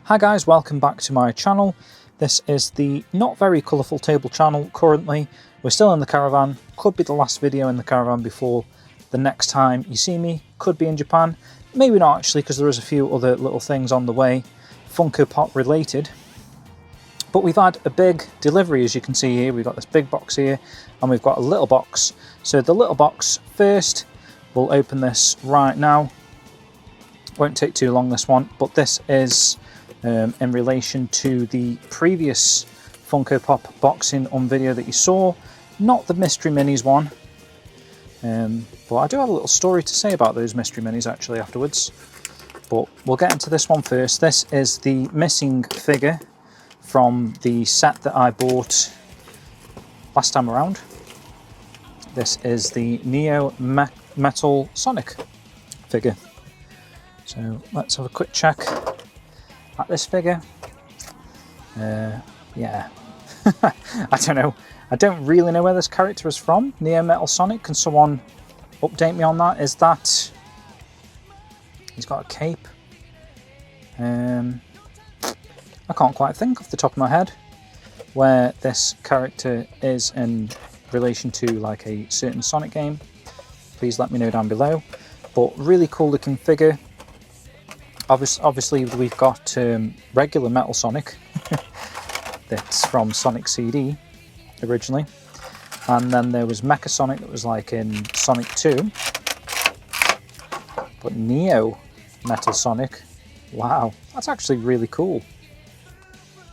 Hi guys, welcome back to my channel. This is the not very colourful table channel currently. We're still in the caravan, could be the last video in the caravan before the next time you see me, could be in Japan. Maybe not actually, because there is a few other little things on the way, Funko Pop related. But we've had a big delivery, as you can see here. We've got this big box here and we've got a little box. So the little box first, we'll open this right now. Won't take too long, this one, but this is in relation to the previous Funko Pop boxing on video that you saw, not the Mystery Minis one, but I do have a little story to say about those Mystery Minis actually afterwards, but we'll get into this one first. This is the missing figure from the set that I bought last time around. This is the Neo Metal Sonic figure. So let's have a quick check at this figure. Yeah, I don't know. I don't really know where this character is from. Neo Metal Sonic, can someone update me on that? Is that... He's got a cape. I can't quite think off the top of my head where this character is in relation to like a certain Sonic game. Please let me know down below. But really cool looking figure. Obviously we've got regular Metal Sonic that's from Sonic CD originally, and then there was Mecha Sonic that was like in Sonic 2, but Neo Metal Sonic, wow, that's actually really cool.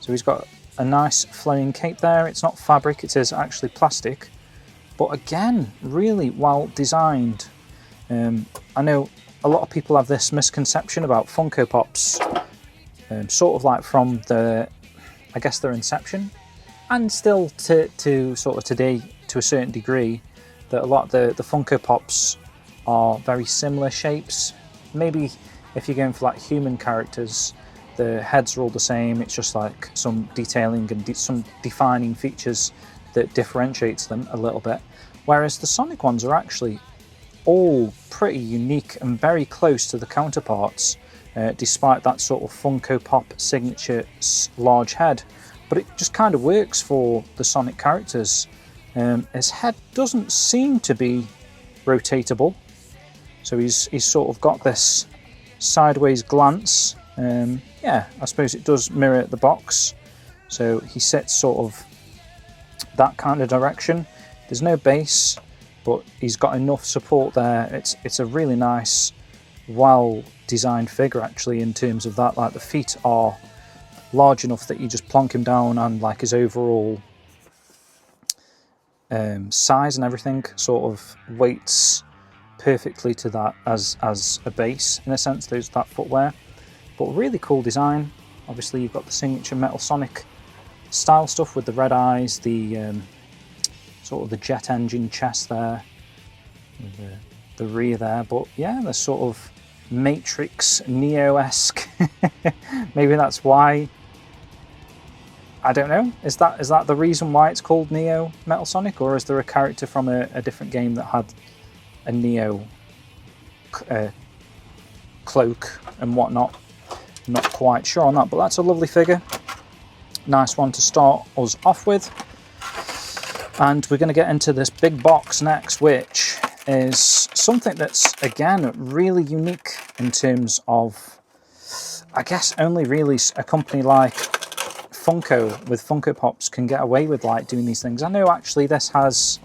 So he's got a nice flowing cape there. It's not fabric, it is actually plastic, but again, really well designed. I know a lot of people have this misconception about Funko Pops, sort of like from I guess their inception, and still to sort of today to a certain degree, that a lot of the Funko Pops are very similar shapes. Maybe if you're going for like human characters, the heads are all the same, it's just like some detailing and some defining features that differentiates them a little bit. Whereas the Sonic ones are actually all pretty unique and very close to the counterparts, despite that sort of Funko Pop signature large head. But it just kind of works for the Sonic characters. His head doesn't seem to be rotatable, so he's sort of got this sideways glance. Yeah, I suppose it does mirror the box, so he sits sort of that kind of direction. There's no base, but he's got enough support there. It's a really nice, well-designed figure actually, in terms of that. Like the feet are large enough that you just plonk him down, and like his overall size and everything sort of weights perfectly to that as a base, in a sense, that footwear. But really cool design. Obviously you've got the signature Metal Sonic style stuff with the red eyes, the sort of the jet engine chest there, the rear there, but yeah, the sort of Matrix Neo-esque. Maybe that's why, I don't know, is that the reason why it's called Neo Metal Sonic, or is there a character from a different game that had a Neo cloak and whatnot? Not quite sure on that, but that's a lovely figure. Nice one to start us off with. And we're going to get into this big box next, which is something that's, again, really unique in terms of, I guess, only really a company like Funko with Funko Pops can get away with like doing these things. I know actually this has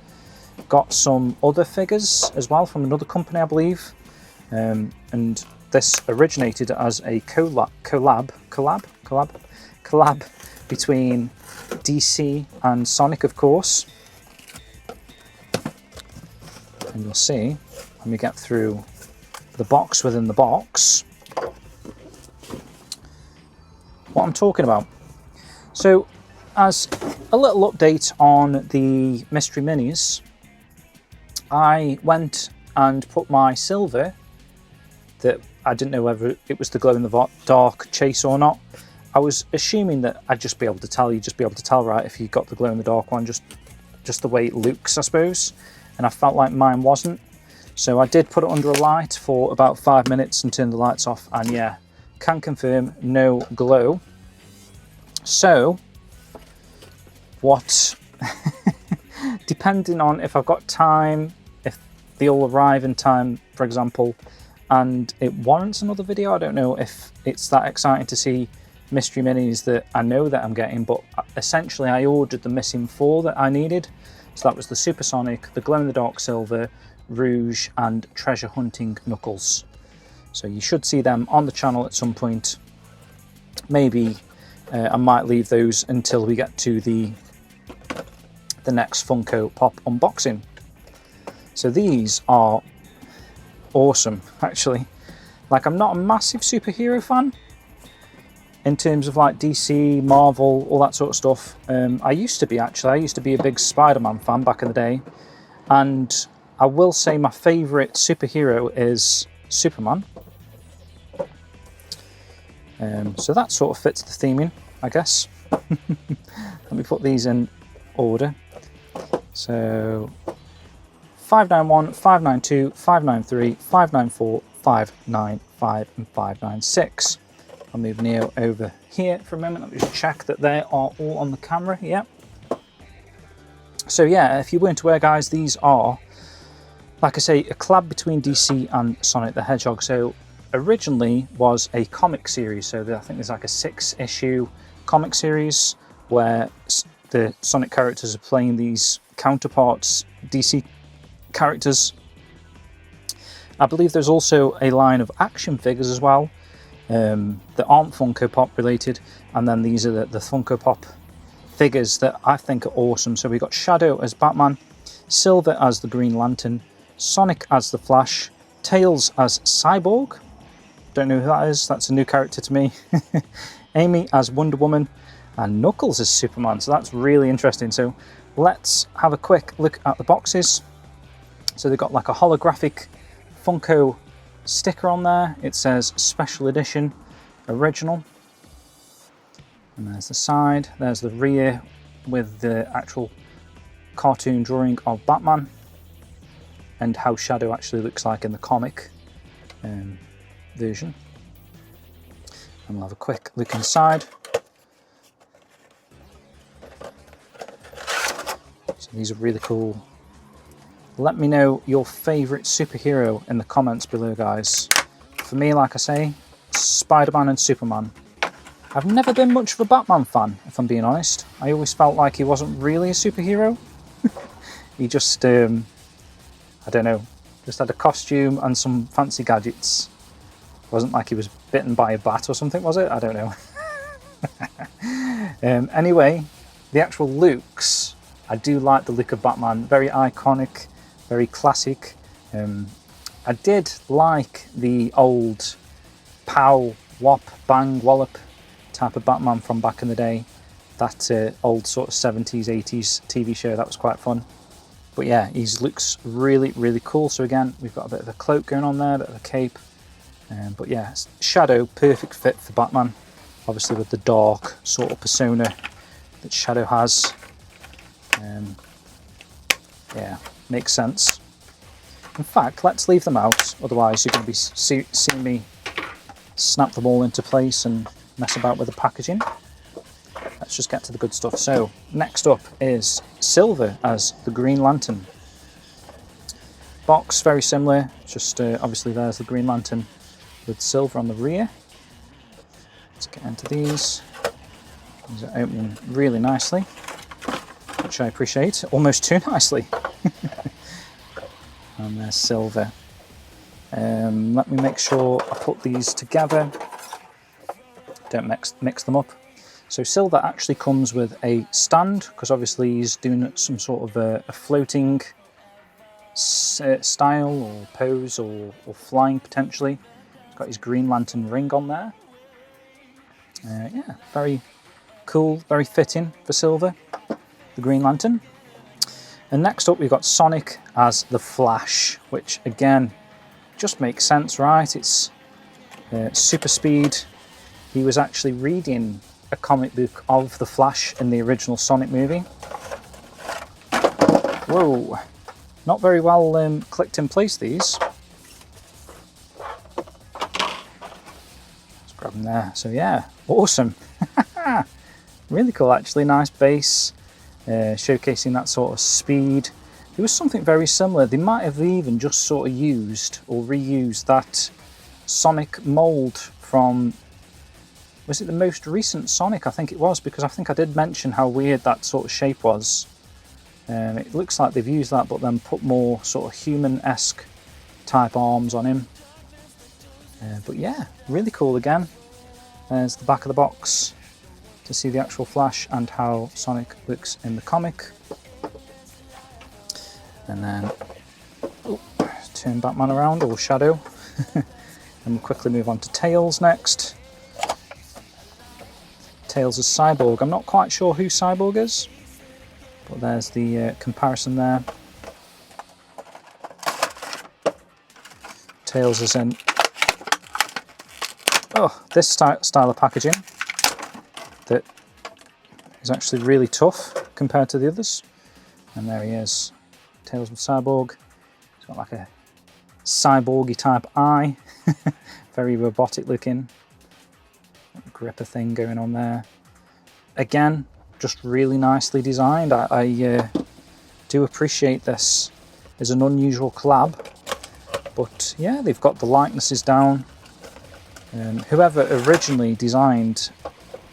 got some other figures as well from another company, I believe, and this originated as a collab between DC and Sonic, of course. And you'll see when we get through the box within the box what I'm talking about. So, as a little update on the Mystery Minis, I went and put my silver, that I didn't know whether it was the glow-in-the-dark chase or not. I was assuming that I'd just be able to tell, you'd just be able to tell, right, if you got the glow-in-the-dark one, just the way it looks, I suppose. And I felt like mine wasn't. So I did put it under a light for about 5 minutes and turn the lights off, and yeah, can confirm no glow. So, what, depending on if I've got time, if they'll arrive in time, for example, and it warrants another video. I don't know if it's that exciting to see mystery minis that I know that I'm getting, but essentially I ordered the missing 4 that I needed. So that was the Supersonic, the glow-in-the-dark Silver, Rouge, and Treasure Hunting Knuckles. So you should see them on the channel at some point. Maybe I might leave those until we get to the next Funko Pop unboxing. So these are awesome, actually. Like, I'm not a massive superhero fan in terms of like DC, Marvel, all that sort of stuff. I used to be, actually. I used to be a big Spider-Man fan back in the day. And I will say my favourite superhero is Superman. So that sort of fits the theming, I guess. Let me put these in order. So 591, 592, 593, 594, 595 and 596. I'll move Neo over here for a moment. Let me just check that they are all on the camera. Yep. So yeah, if you weren't aware, guys, these are, like I say, a collab between DC and Sonic the Hedgehog. So originally was a comic series. So I think there's like a 6-issue comic series where the Sonic characters are playing these counterparts DC characters. I believe there's also a line of action figures as well that aren't Funko Pop related, and then these are the Funko Pop figures that I think are awesome. So we've got Shadow as Batman, Silver as the Green Lantern, Sonic as the Flash, Tails as Cyborg, don't know who that is, that's a new character to me, Amy as Wonder Woman, and Knuckles as Superman. So that's really interesting. So let's have a quick look at the boxes. So they've got like a holographic Funko sticker on there. It says Special Edition Original. And there's the side. There's the rear with the actual cartoon drawing of Batman and how Shadow actually looks like in the comic version. And we'll have a quick look inside. So these are really cool. Let me know your favourite superhero in the comments below, guys. For me, like I say, Spider-Man and Superman. I've never been much of a Batman fan, if I'm being honest. I always felt like he wasn't really a superhero. He just, I don't know, just had a costume and some fancy gadgets. It wasn't like he was bitten by a bat or something, was it? I don't know. Anyway, the actual looks, I do like the look of Batman. Very iconic. Very classic. I did like the old pow, whop, bang, wallop type of Batman from back in the day. That old sort of 70s, 80s TV show, that was quite fun. But yeah, he looks really, really cool. So again, we've got a bit of a cloak going on there, a bit of a cape. But yeah, Shadow, perfect fit for Batman. Obviously with the dark sort of persona that Shadow has. Yeah, makes sense. In fact, let's leave them out, otherwise you're going to be seeing me snap them all into place and mess about with the packaging. Let's just get to the good stuff. So, next up is Silver as the Green Lantern. Box, very similar, just obviously there's the Green Lantern with Silver on the rear. Let's get into these. These are opening really nicely, which I appreciate, almost too nicely. And there's Silver. Let me make sure I put these together. Don't mix them up. So Silver actually comes with a stand, because obviously he's doing some sort of a floating style or pose or flying potentially. He's got his Green Lantern ring on there. Yeah, very cool, very fitting for Silver, the Green Lantern. And next up we've got Sonic as the Flash, which again just makes sense, right? It's super speed. He was actually reading a comic book of the Flash in the original Sonic movie. Whoa, not very well clicked in place, these. Let's Grab them there. So yeah, awesome. Really cool actually, nice base, showcasing that sort of speed. There was something very similar. They might have even just sort of used or reused that Sonic mould from, was it the most recent Sonic? I think it was, because I think I did mention how weird that sort of shape was. It looks like they've used that but then put more sort of human-esque type arms on him. But yeah, really cool again. There's the back of the box to see the actual Flash and how Sonic looks in the comic. And then turn Batman around, or Shadow. And we'll quickly move on to Tails next. Tails is Cyborg. I'm not quite sure who Cyborg is, but there's the comparison there. Tails is in this style of packaging that is actually really tough compared to the others. And there he is, Tails with Cyborg. He's got like a cyborgy type eye, very robotic looking. Gripper thing going on there. Again, just really nicely designed. I do appreciate this as an unusual collab, but yeah, they've got the likenesses down. Whoever originally designed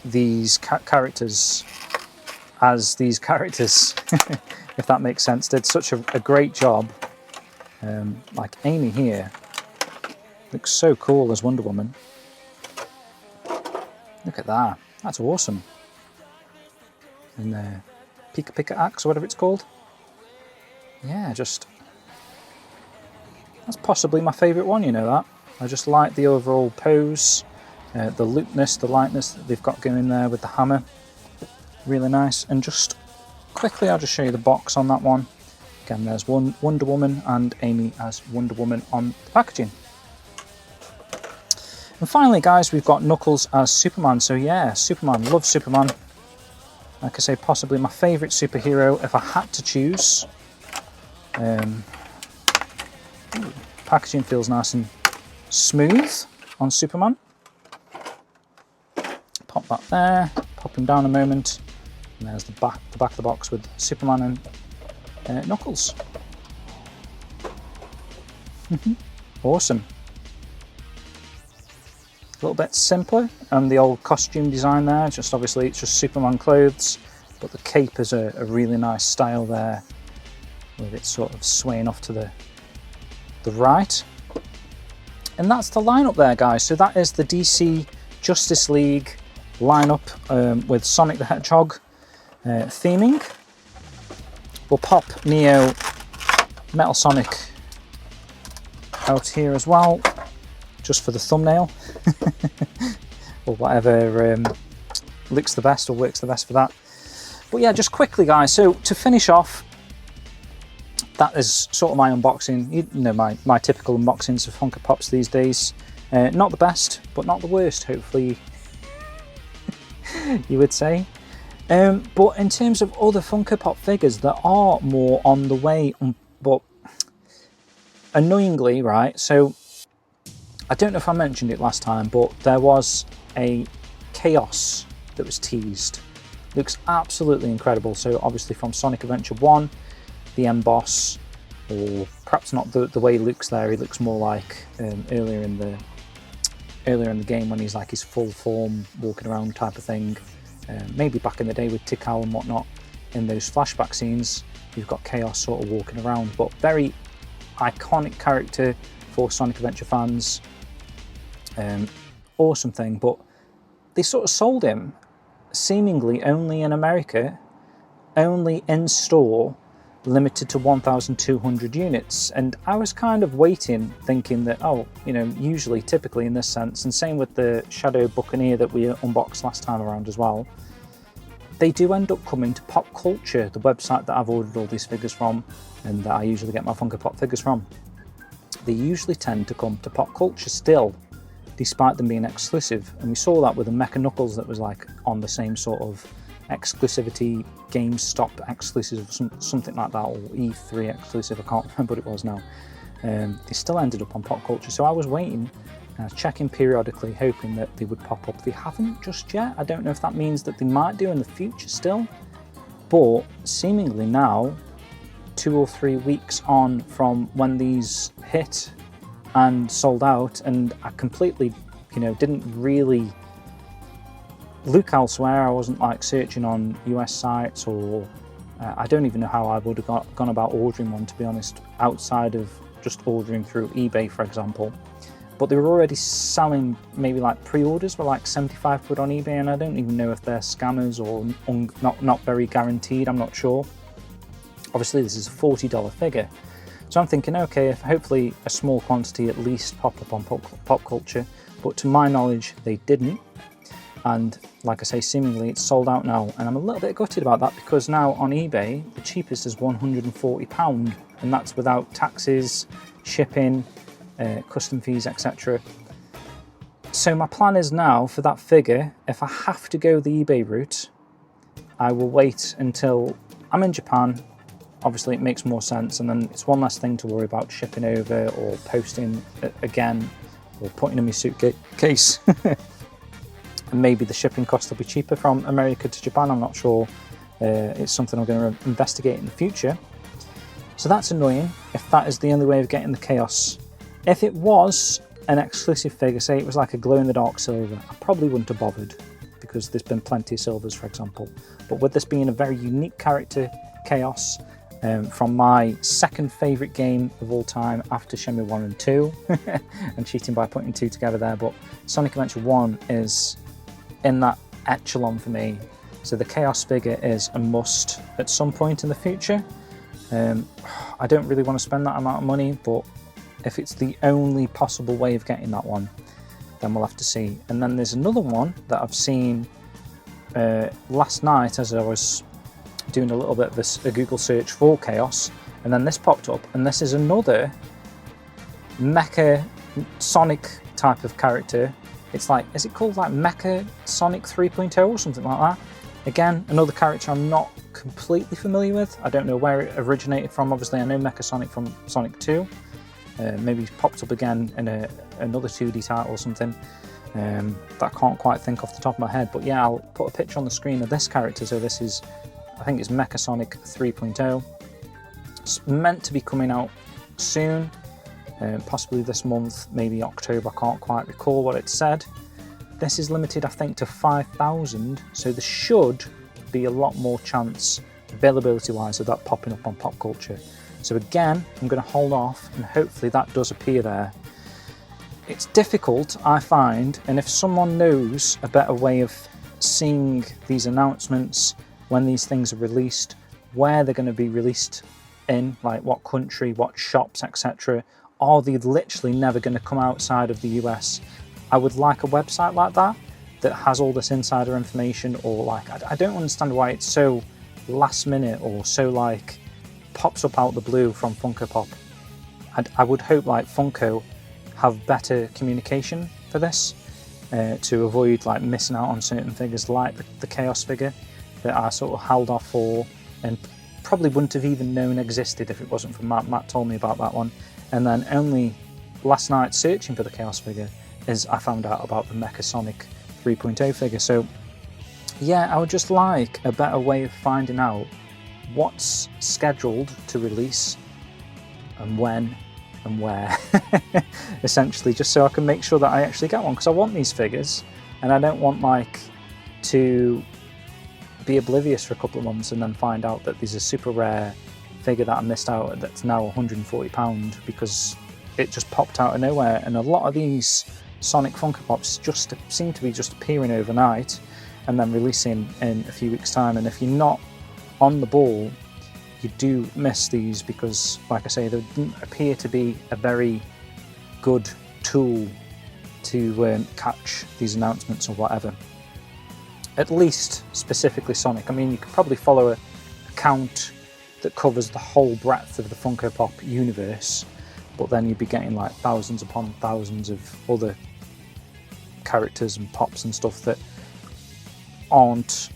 these characters as these characters, if that makes sense, did such a great job. Like Amy here looks so cool as Wonder Woman. Look at that, that's awesome. And the Pika Pika axe, or whatever it's called. Yeah, just, that's possibly my favourite one, you know that. I just like the overall pose, the loopness, the lightness that they've got going there with the hammer. Really nice. And just quickly, I'll just show you the box on that one. Again, there's Wonder Woman and Amy as Wonder Woman on the packaging. And finally, guys, we've got Knuckles as Superman. So yeah, Superman, love Superman. Like I say, possibly my favourite superhero if I had to choose. Packaging feels nice and smooth on Superman. Pop that there, pop him down a moment. And there's the back of the box with Superman and Knuckles. Awesome. A little bit simpler and the old costume design there, just obviously it's just Superman clothes, but the cape is a really nice style there, with it sort of swaying off to the right. And that's the lineup there, guys. So that is the DC Justice League lineup with Sonic the Hedgehog theming. We'll pop Neo, Metal Sonic out here as well, just for the thumbnail, or whatever looks the best or works the best for that. But yeah, just quickly, guys, so to finish off, that is sort of my unboxing. You know, my typical unboxings of Funko Pops these days. Not the best, but not the worst, hopefully, you would say. But in terms of other Funko Pop figures, there are more on the way, but annoyingly, right, so I don't know if I mentioned it last time, but there was a Chaos that was teased. Looks absolutely incredible. So obviously from Sonic Adventure 1, the end boss, or perhaps not the way he looks there. He looks more like earlier in the game when he's like his full form, walking around type of thing. Maybe back in the day with Tikal and whatnot, in those flashback scenes, you've got Chaos sort of walking around, but very iconic character for Sonic Adventure fans. Awesome thing, but they sort of sold him seemingly only in America, only in store, limited to 1,200 units. And I was kind of waiting, thinking that, oh, you know, usually, typically in this sense, and same with the Shadow Buccaneer that we unboxed last time around as well, they do end up coming to Pop Culture, the website that I've ordered all these figures from and that I usually get my Funko Pop figures from. They usually tend to come to Pop Culture still, despite them being exclusive. And we saw that with a Mecha Knuckles that was like on the same sort of exclusivity, GameStop exclusive, something like that, or E3 exclusive, I can't remember what it was now. They still ended up on Pop Culture, so I was waiting I was checking periodically, hoping that they would pop up. They haven't just yet. I don't know if that means that they might do in the future still, but seemingly now, 2 or 3 weeks on from when these hit and sold out, and I completely, didn't really look elsewhere. I wasn't like searching on US sites, or I don't even know how I would have gone about ordering one, to be honest, outside of just ordering through eBay, for example. But they were already selling, maybe like pre-orders were like 75 quid on eBay, and I don't even know if they're scammers or not very guaranteed, I'm not sure. Obviously this is a $40 figure. So I'm thinking, okay, if hopefully a small quantity at least pop up on Pop Culture, but to my knowledge they didn't. And like I say, seemingly it's sold out now, and I'm a little bit gutted about that, because now on eBay the cheapest is £140, and that's without taxes, shipping, custom fees, etc. So my plan is now for that figure, if I have to go the eBay route, I will wait until I'm in Japan. Obviously it makes more sense, and then it's one less thing to worry about shipping over or posting again or putting in my suitcase. And maybe the shipping cost will be cheaper from America to Japan, I'm not sure. It's something I'm going to investigate in the future. So that's annoying if that is the only way of getting the Chaos. If it was an exclusive figure, say it was like a glow-in-the-dark silver, I probably wouldn't have bothered, because there's been plenty of silvers, for example. But with this being a very unique character, Chaos, from my second favourite game of all time after Shenmue 1 and 2, and cheating by putting 2 together there, but Sonic Adventure 1 is in that echelon for me. So the Chaos figure is a must at some point in the future. I don't really want to spend that amount of money, but if it's the only possible way of getting that one, then we'll have to see. And then there's another one that I've seen last night as I was doing a little bit of a Google search for Chaos, and then this popped up, and this is another Mecha Sonic type of character. It's like, is it called like Mecha Sonic 3.0 or something like that? Again, another character I'm not completely familiar with. I don't know where it originated from. Obviously I know Mecha Sonic from Sonic 2. Maybe it's popped up again in another 2D title or something that I can't quite think off the top of my head. But yeah, I'll put a picture on the screen of this character. So this is, I think it's Mecha Sonic 3.0. It's meant to be coming out soon, possibly this month, maybe October, I can't quite recall what it said. This is limited, I think, to 5,000, so there should be a lot more chance, availability-wise, of that popping up on Pop Culture. So again, I'm going to hold off, and hopefully that does appear there. It's difficult, I find, and if someone knows a better way of seeing these announcements when these things are released, where they're going to be released in, like what country, what shops, etc., are they literally never going to come outside of the US? I would like a website like that has all this insider information, or like, I don't understand why it's so last minute or so like pops up out the blue from Funko Pop. I would hope like Funko have better communication for this to avoid like missing out on certain figures like the Chaos figure that I sort of held off for and probably wouldn't have even known existed if it wasn't for Matt. Matt told me about that one, and then only last night searching for the Chaos figure is I found out about the Mecha Sonic 3.0 figure. So yeah, I would just like a better way of finding out what's scheduled to release and when and where, essentially, just so I can make sure that I actually get one, because I want these figures and I don't want like to be oblivious for a couple of months and then find out that there's a super rare figure that I missed out at that's now £140 because it just popped out of nowhere. And a lot of these Sonic Funko Pops just seem to be just appearing overnight and then releasing in a few weeks' time, and if you're not on the ball, you do miss these, because like I say, they didn't appear to be a very good tool to catch these announcements or whatever. At least specifically Sonic. I mean, you could probably follow an account that covers the whole breadth of the Funko Pop universe, but then you'd be getting like thousands upon thousands of other characters and pops and stuff that aren't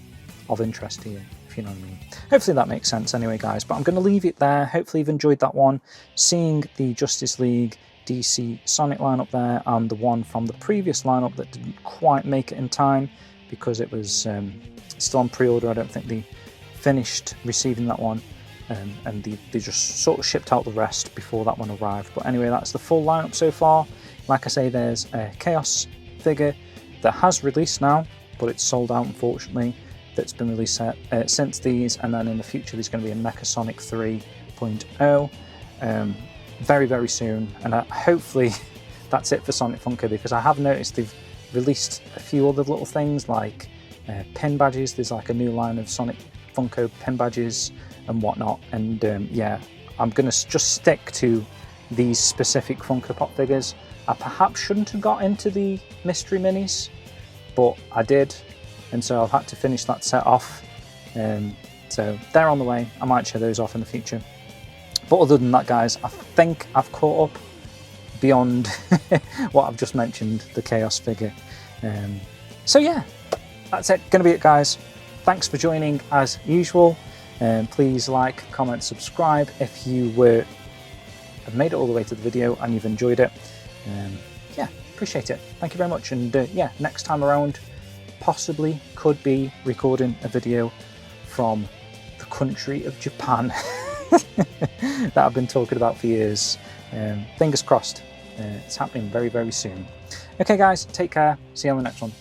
of interest to you, if you know what I mean. Hopefully that makes sense anyway, guys, but I'm going to leave it there. Hopefully you've enjoyed that one, seeing the Justice League DC Sonic lineup there, and the one from the previous lineup that didn't quite make it in time because it was still on pre-order. I don't think they finished receiving that one, and they just sort of shipped out the rest before that one arrived. But anyway, that's the full lineup so far. Like I say, there's a Chaos figure that has released now, but it's sold out unfortunately, that's been released since these, and then in the future there's going to be a Mecha Sonic 3.0 very, very soon, and hopefully that's it for Sonic Funko, because I have noticed they've released a few other little things like pin badges. There's like a new line of Sonic Funko pin badges and whatnot, and yeah, I'm going to just stick to these specific Funko Pop figures. I perhaps shouldn't have got into the mystery minis, but I did, and so I've had to finish that set off. So they're on the way. I might show those off in the future. But other than that, guys, I think I've caught up beyond what I've just mentioned, the Chaos figure. So yeah, that's it. Gonna be it, guys. Thanks for joining as usual. Please like, comment, subscribe if you have made it all the way to the video and you've enjoyed it. Yeah, appreciate it. Thank you very much. And yeah, next time around, possibly could be recording a video from the country of Japan that I've been talking about for years. Fingers crossed. It's happening very, very soon. Okay, guys, take care. See you on the next one.